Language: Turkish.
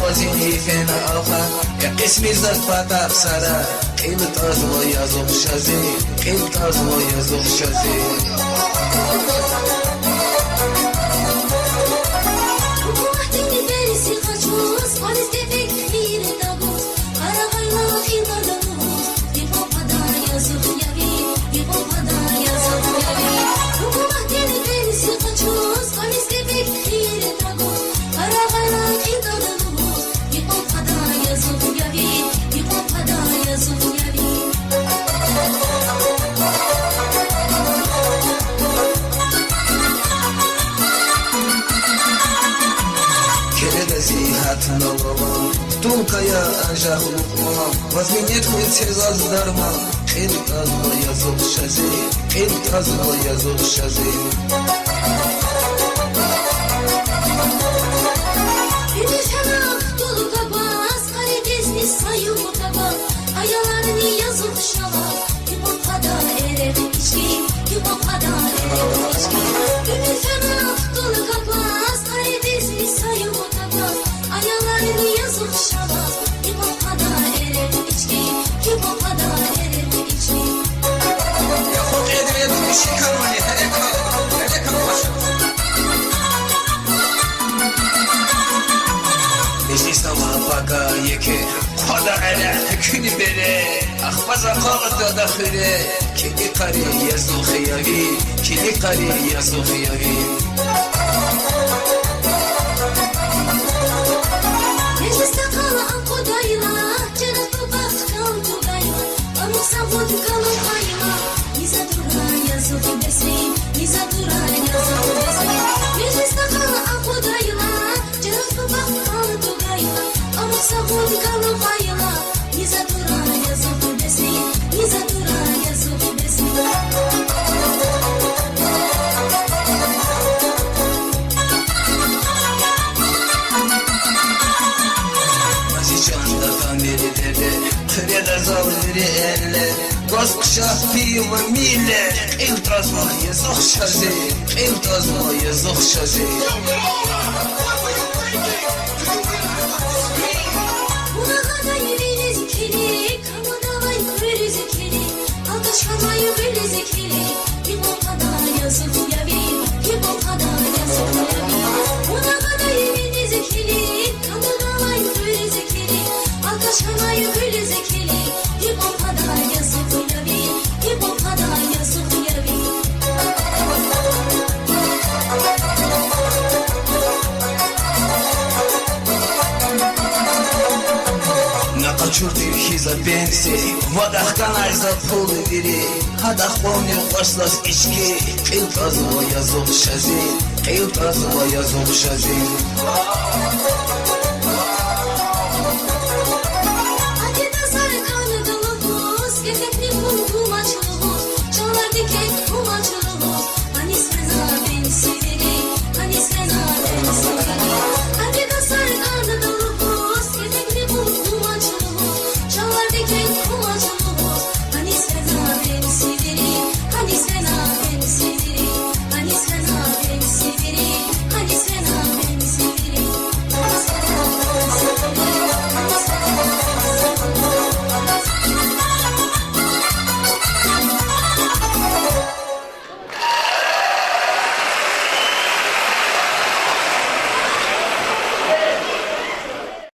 وزني فينا أوخا قسمي زاد فتاق سرا قيمة أزوى يزوغ شازي قيمة أزوى يزوغ شازي Нолова, тулка я анжах лукма, возменет хоть сезаз дарма, хил тазла я зог шази, хил тазла я зог шази. Ümüşana dolu kabaz, karidesli sayı mutaba, ayalarını yazıp şala, yupon kadar eret içki, yupon kadar eret içki. Ümüşana dolu kabaz, karidesli sayı mutaba, ayalarını yazıp şala, yupon kadar eret içki, yupon kadar eret içki. Ya hok edriyat bir şey kalmani, hele kalmasın. Sama baka yeke Koda ala hükünü bere Akbaza kağıtta da khire Kili kari yazı khiyavi Kili kari yazı khiyavi Mecliste kalan kodayla Cennet bak kal tugayla Amuk savud kalın kayla Niza duran yazı besin Niza duran yazı besin Mecliste kalan kodayla Cennet bak kal tugayla Amuk savud kalın kayla Niza duran yazı besin Niza duran yazı besin Kreda zavleri elle Koskşah piyuma mille Qil tazma yazıq şazi Qil tazma yazıq şazi Buna kadar yüreğiniz kili Kamadavay yüreğiniz kili Alkışlamayı yüreğiniz kili Yıpon kadar yazık yavi Yıpon kadar yazık yavi Buna kadar yüreğiniz kili Kamadavay yüreğiniz kili Alkışlamayı yüreğiniz kili Yıpon kadar yazık yavi Yıpon kadar yazık yavi Накачурти хиза пенси Вадах канай за пулы вери Хадах помню вашлас ички Qil tazma yazıq şazi Qil tazma yazıq şazi